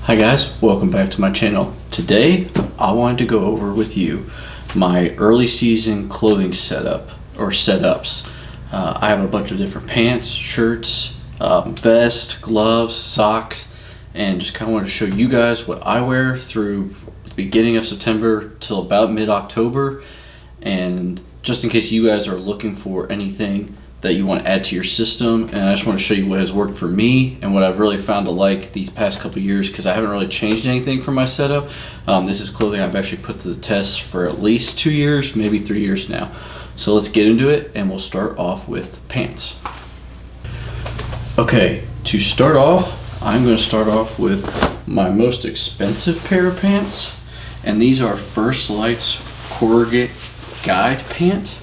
Hi guys, welcome back to my channel. Today I wanted to go over with you my early season clothing setup or setups. I have a bunch of different pants, shirts, vest, gloves, socks, and just kind of wanted to show you guys what I wear through the beginning of September till about mid-October, and just in case you guys are looking for anything that you want to add to your system. And I just want to show you what has worked for me and what I've really found to like these past couple years, because I haven't really changed anything for my setup. This is clothing I've actually put to the test for at least 2 years, maybe 3 years now. So let's get into it, and we'll start off with pants. Okay, to start off, I'm going to start off with my most expensive pair of pants, and these are First Lite's Corrugate Guide pant.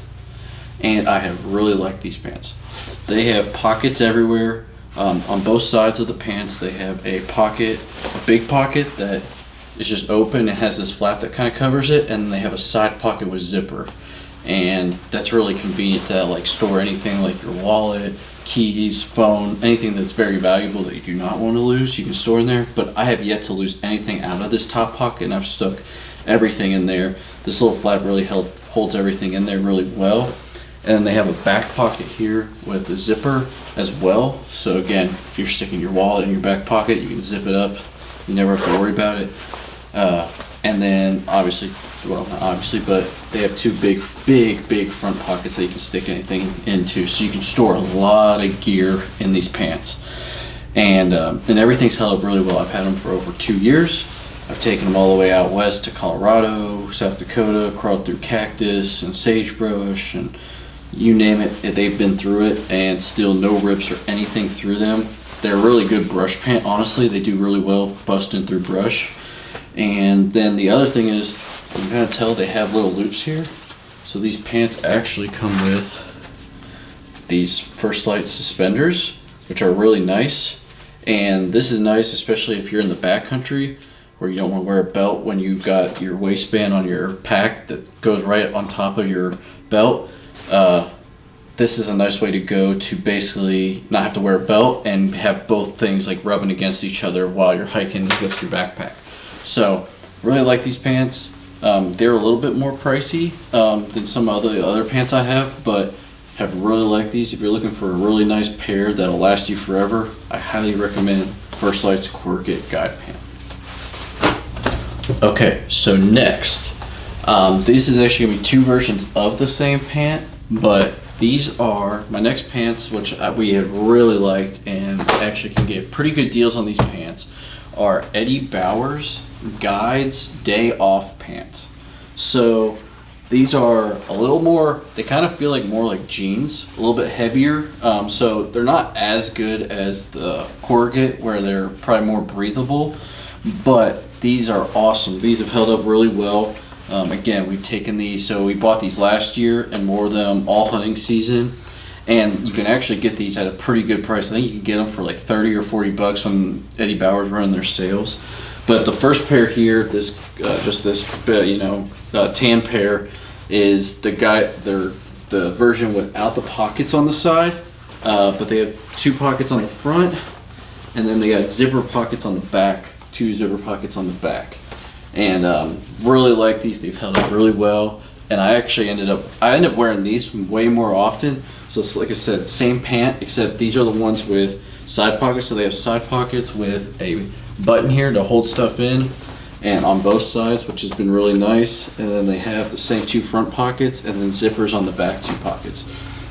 And I have really liked these pants. They have pockets everywhere. On both sides of the pants, they have a pocket, a big pocket that is just open and has this flap that kind of covers it, and they have a side pocket with zipper. And that's really convenient to like store anything like your wallet, keys, phone, anything that's very valuable that you do not want to lose, you can store in there. But I have yet to lose anything out of this top pocket, and I've stuck everything in there. This little flap really holds everything in there really well. And they have a back pocket here with a zipper as well. So again, if you're sticking your wallet in your back pocket, you can zip it up. You never have to worry about it. And then obviously, well, not obviously, but they have two big front pockets that you can stick anything into. So you can store a lot of gear in these pants. And everything's held up really well. I've had them for over 2 years. I've taken them all the way out west to Colorado, South Dakota, crawled through cactus and sagebrush, and you name it, they've been through it, and still no rips or anything through them. They're a really good brush pant, honestly. They do really well busting through brush. And then the other thing is, I'm gonna tell they have little loops here. So these pants actually come with these First Lite suspenders, which are really nice. And this is nice, especially if you're in the backcountry where you don't want to wear a belt when you've got your waistband on your pack that goes right on top of your belt. This is a nice way to go to basically not have to wear a belt and have both things like rubbing against each other while you're hiking with your backpack. So really like these pants. They're a little bit more pricey than some of the other pants I have, but have really liked these. If you're looking for a really nice pair that'll last you forever, I highly recommend First Lite's Corrugate Guide pant. Okay, so next, this is actually gonna be two versions of the same pant, but these are my next pants, which we have really liked and actually can get pretty good deals on these pants, are Eddie Bauer's Guides Day Off pants. So these are a little more, they kind of feel like more like jeans, a little bit heavier. So they're not as good as the Corrugate, where they're probably more breathable, but these are awesome. These have held up really well. Again, we've taken these, so we bought these last year and wore them all hunting season, and you can actually get these at a pretty good price. I think you can get them for like 30 or 40 bucks when Eddie Bauer's running their sales. But the first pair here, this tan pair, is the version without the pockets on the side, but they have two pockets on the front, and then they got zipper pockets on the back, two zipper pockets on the back. And really like these. They've held up really well, and I end up wearing these way more often. So it's, like I said, same pant, except these are the ones with side pockets. So they have side pockets with a button here to hold stuff in, and on both sides, which has been really nice. And then they have the same two front pockets, and then zippers on the back two pockets.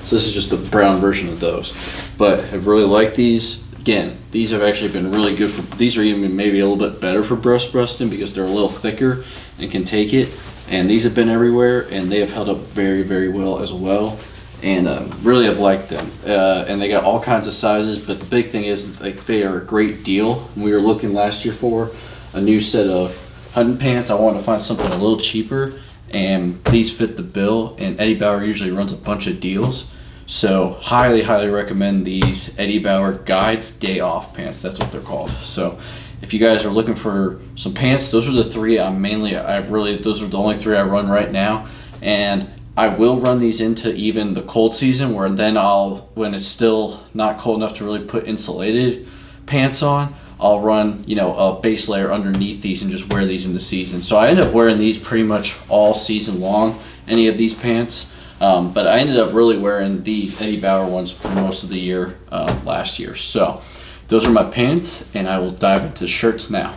So this is just the brown version of those, but I've really liked these. Again, these have actually been really good for, these are even maybe a little bit better for brush busting because they're a little thicker and can take it. And these have been everywhere, and they have held up very well as well. And really have liked them. And they got all kinds of sizes, but the big thing is like they are a great deal. We were looking last year for a new set of hunting pants. I wanted to find something a little cheaper, and these fit the bill. And Eddie Bauer usually runs a bunch of deals. So highly recommend these Eddie Bauer Guides Day Off pants. That's what they're called. So if you guys are looking for some pants, those are the three those are the only three I run right now. And I will run these into even the cold season, where then when it's still not cold enough to really put insulated pants on, I'll run, you know, a base layer underneath these and just wear these in the season. So I end up wearing these pretty much all season long, any of these pants. But I ended up really wearing these Eddie Bauer ones for most of the year last year. So those are my pants, and I will dive into shirts now.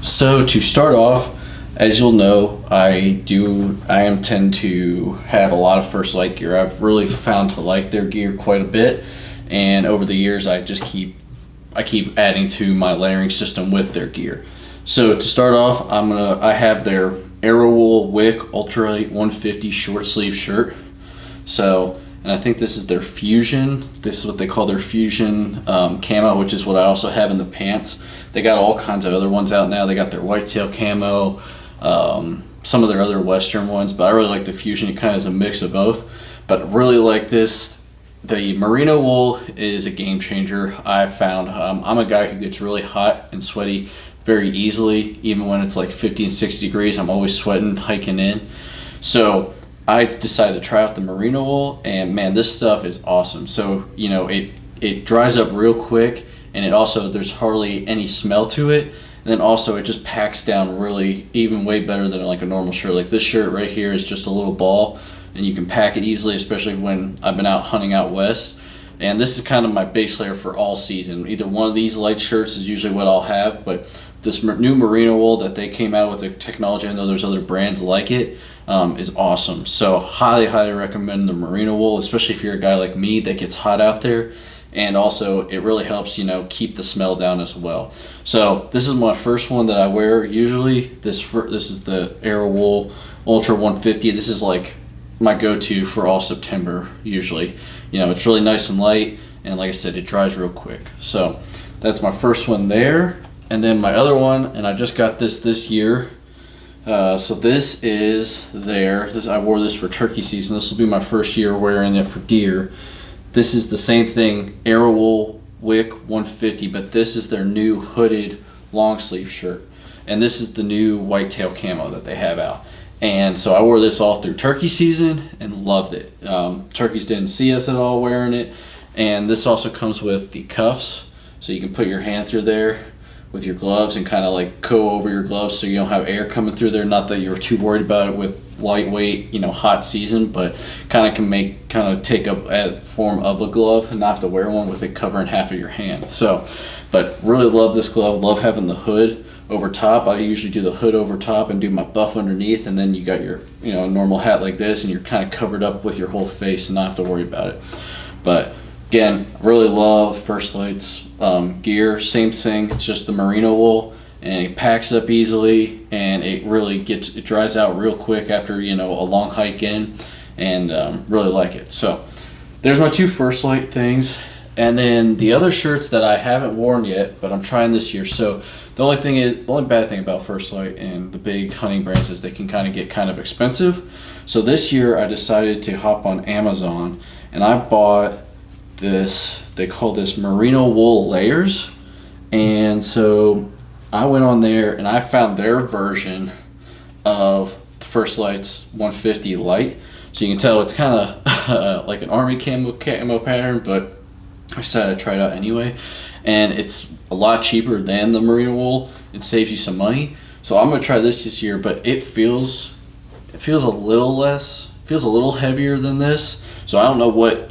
So to start off, as you'll know, I tend to have a lot of First Light gear. I've really found to like their gear quite a bit, and over the years I keep adding to my layering system with their gear. So to start off, I have their Aerowool Wick Ultralight 150 short sleeve shirt. So, and I think this is their Fusion. This is what they call their Fusion camo, which is what I also have in the pants. They got all kinds of other ones out now. They got their whitetail camo, some of their other Western ones, but I really like the Fusion. It kind of is a mix of both, but really like this. The merino wool is a game changer. I found I'm a guy who gets really hot and sweaty very easily. Even when it's like 50 and 60 degrees, I'm always sweating hiking in. So I decided to try out the merino wool, and man, this stuff is awesome. So, you know, it dries up real quick, and there's hardly any smell to it. And then also it just packs down really even way better than like a normal shirt. Like this shirt right here is just a little ball, and you can pack it easily, especially when I've been out hunting out west. And this is kind of my base layer for all season. Either one of these light shirts is usually what I'll have, but this new merino wool that they came out with, the technology, I know there's other brands like it, is awesome. So highly recommend the merino wool, especially if you're a guy like me that gets hot out there. And also it really helps, you know, keep the smell down as well. So this is my first one that I wear usually. This is the Aerowool Ultra 150. This is like my go-to for all September usually. You know, it's really nice and light, and like I said, it dries real quick. So that's my first one there. And then my other one, and I just got this year. So this is I wore this for turkey season. This will be my first year wearing it for deer. This is the same thing, Aerowool Wick 150, but this is their new hooded long sleeve shirt. And this is the new whitetail camo that they have out. And so I wore this all through turkey season and loved it. Turkeys didn't see us at all wearing it. And this also comes with the cuffs, so you can put your hand through there with your gloves and kind of like go over your gloves so you don't have air coming through there. Not that you're too worried about it with lightweight, you know, hot season, but kind of take up a form of a glove and not have to wear one with it covering half of your hand. So, but really love this glove. Love having the hood over top. I usually do the hood over top and do my buff underneath, and then you got your, you know, normal hat like this, and you're kind of covered up with your whole face and not have to worry about it. But again, really love First Light's gear. Same thing, it's just the merino wool, and it packs up easily, and it dries out real quick after, you know, a long hike in, and really like it. So there's my two First Light things. And then the other shirts that I haven't worn yet, but I'm trying this year. So the only bad thing about First Light and the big hunting brands is they can kind of get kind of expensive. So this year I decided to hop on Amazon, and I bought this, they call this merino wool layers. And so I went on there and I found their version of First Light's 150 light. So you can tell it's kind of like an army camo pattern, but I decided to try it out anyway. And it's a lot cheaper than the merino wool. It saves you some money. So I'm gonna try this year, but it feels a little heavier than this. So I don't know what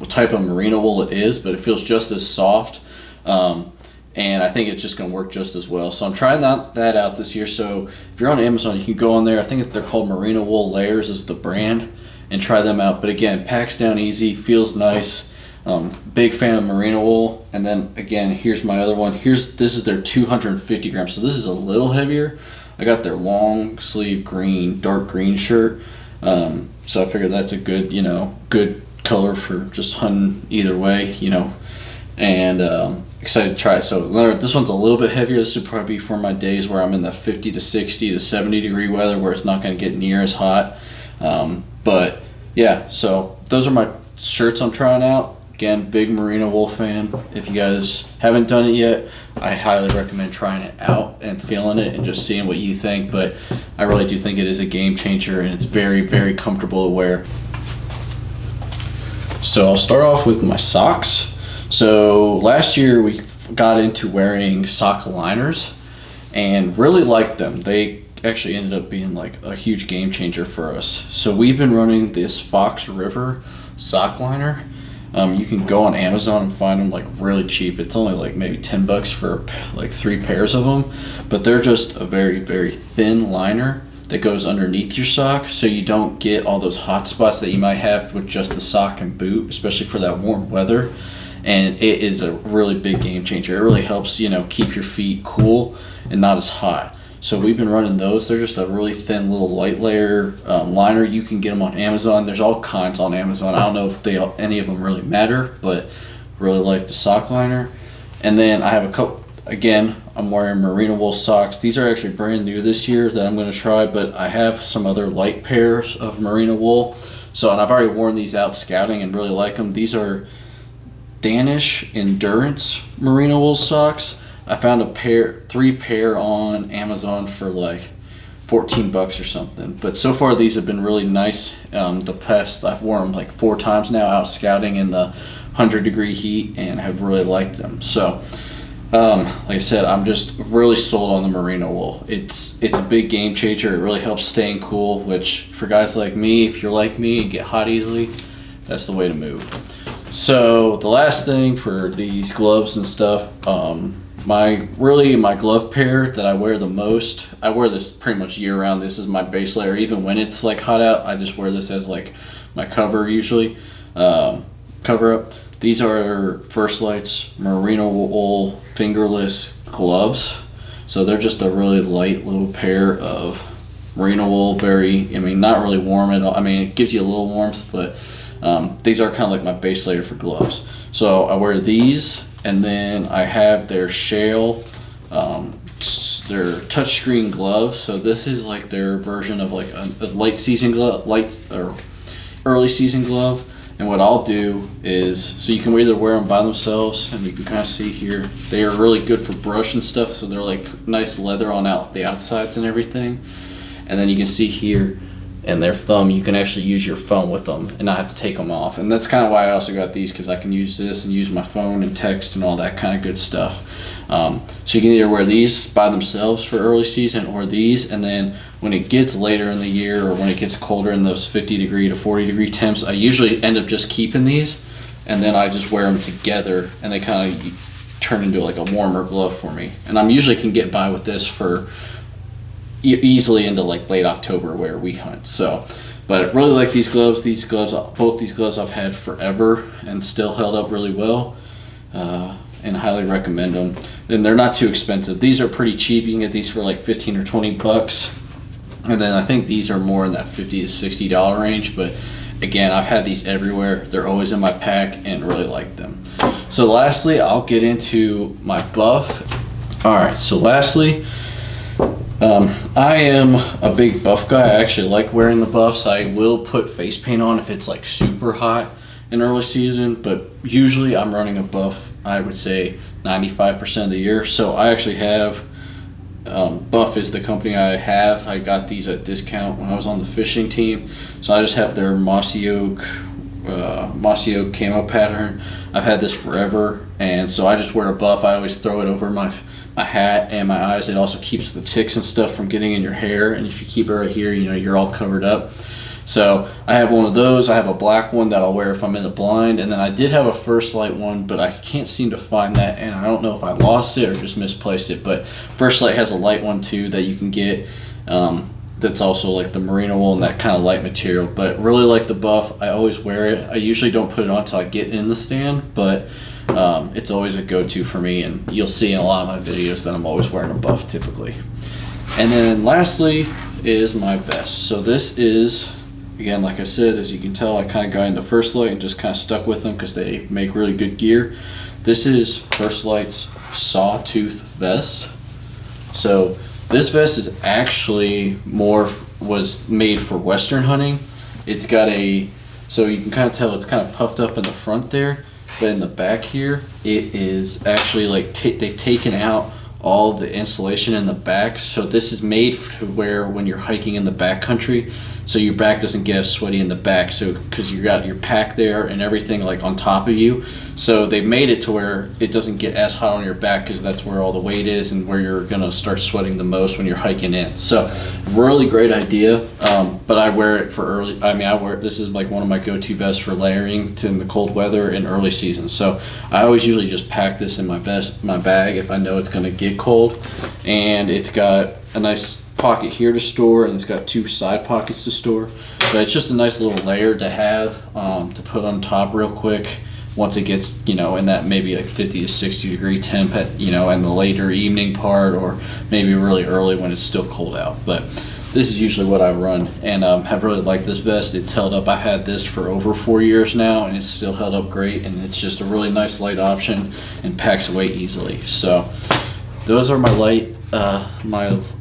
type of merino wool it is, but it feels just as soft. And I think it's just going to work just as well. So I'm trying that out this year. So if you're on Amazon, you can go on there. I think they're called Merino Wool Layers is the brand, and try them out. But again, packs down easy, feels nice. Big fan of merino wool. And then again, here's my other one. This is their 250 grams. So this is a little heavier. I got their long sleeve dark green shirt. So I figured that's a good color for just hunting either way, and excited to try it. So this one's a little bit heavier. This would probably be for my days where I'm in the 50 to 60 to 70 degree weather where it's not going to get near as hot. But yeah, so those are my shirts I'm trying out. Again, big merino wool fan. If you guys haven't done it yet, I highly recommend trying it out and feeling it and just seeing what you think. But I really do think it is a game changer, and it's very, very comfortable to wear. So I'll start off with my socks. So last year we got into wearing sock liners and really liked them. They actually ended up being like a huge game changer for us. So we've been running this Fox River sock liner. You can go on Amazon and find them like really cheap. It's only like maybe $10 for like 3 pairs of them, but they're just a very, very thin liner that goes underneath your sock, so you don't get all those hot spots that you might have with just the sock and boot, especially for that warm weather. And it is a really big game changer. It really helps, keep your feet cool and not as hot. So we've been running those. They're just a really thin little light layer liner. You can get them on Amazon. There's all kinds on Amazon. I don't know if any of them really matter, but really like the sock liner. And then I have a couple, again, I'm wearing merino wool socks. These are actually brand new this year that I'm going to try, but I have some other light pairs of merino wool. So, and I've already worn these out scouting and really like them. These are Danish Endurance merino wool socks. I found 3 pair on Amazon for like $14 or something. But so far these have been really nice. I've worn them like 4 times now out scouting in the 100-degree heat and have really liked them. So like I said, I'm just really sold on the merino wool. It's a big game changer. It really helps staying cool, which for guys like me, if you're like me and get hot easily, that's the way to move. So the last thing for these gloves and stuff, my glove pair that I wear the most, I wear this pretty much year round. This is my base layer. Even when it's like hot out, I just wear this as like my cover usually, cover up. These are First Light's merino wool fingerless gloves. So they're just a really light little pair of merino wool. Not really warm at all. It gives you a little warmth, but these are kind of like my base layer for gloves. So I wear these, and then I have their Shale, their touchscreen gloves. So this is like their version of like a late season glove, or early season glove. And what I'll do is, so you can either wear them by themselves, and you can kind of see here, they are really good for brush and stuff. So they're like nice leather on the outsides and everything. And then you can see here, and their thumb, you can actually use your phone with them and not have to take them off. And that's kind of why I also got these, because I can use this and use my phone and text and all that kind of good stuff. So you can either wear these by themselves for early season, or these, and then when it gets later in the year or when it gets colder in those 50-degree to 40-degree temps, I usually end up just keeping these, and then I just wear them together, and they kind of turn into like a warmer glove for me. And I'm usually can get by with this for easily into like late October where we hunt. So, but I really like these gloves. Both these gloves I've had forever and still held up really well, and highly recommend them. And they're not too expensive. These are pretty cheap. You can get these for like 15 or 20 bucks. And then I think these are more in that $50 to $60 range. But again, I've had these everywhere. They're always in my pack and really like them. So lastly, I'll get into my buff. All right, so lastly, I am a big buff guy. I actually like wearing the buffs. I will put face paint on if it's like super hot in early season, but usually I'm running a buff, I would say 95% of the year. So I actually have, Buff is the company I have. I got these at discount when I was on the fishing team. So I just have their mossy oak camo pattern. I've had this forever, and so I just wear a buff. I always throw it over my hat and my eyes. It also keeps the ticks and stuff from getting in your hair, and if you keep it right here, you're all covered up. So I have one of those. I have a black one that I'll wear if I'm in the blind, and then I did have a First Light one, but I can't seem to find that, and I don't know if I lost it or just misplaced it. But First Light has a light one too that you can get, that's also like the merino wool and that kind of light material. But really like the buff. I always wear it. I usually don't put it on until I get in the stand, but it's always a go-to for me, and you'll see in a lot of my videos that I'm always wearing a buff typically. And then lastly is my vest. So this is, again, like I said, as you can tell, I kind of got into First Light and just kind of stuck with them because they make really good gear. This is First Light's Sawtooth vest. So this vest is actually was made for Western hunting. It's got so you can kind of tell it's kind of puffed up in the front there, but in the back here, it is actually like they've taken out all the insulation in the back. So this is made to where when you're hiking in the backcountry, so your back doesn't get as sweaty in the back. So because you got your pack there and everything like on top of you, so they made it to where it doesn't get as hot on your back, because that's where all the weight is and where you're gonna start sweating the most when you're hiking in. So really great idea. But I wear it for early. I wear this is like one of my go-to vests for layering in the cold weather in early season. So I always usually just pack this in my bag if I know it's gonna get cold. And it's got a nice pocket here to store, and it's got 2 side pockets to store. But it's just a nice little layer to have, to put on top real quick once it gets, in that maybe like 50 to 60 degree temp at, in the later evening part, or maybe really early when it's still cold out. But this is usually what I run, and have really liked this vest. It's held up. I've had this for over 4 years now, and it's still held up great, and it's just a really nice light option and packs away easily. So those are my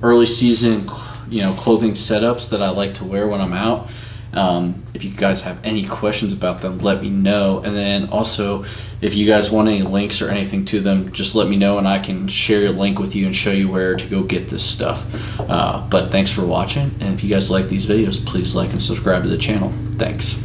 early season clothing setups that I like to wear when I'm out. If you guys have any questions about them, let me know. And then also, if you guys want any links or anything to them, just let me know and I can share a link with you and show you where to go get this stuff. But thanks for watching, and if you guys like these videos, please like and subscribe to the channel. Thanks.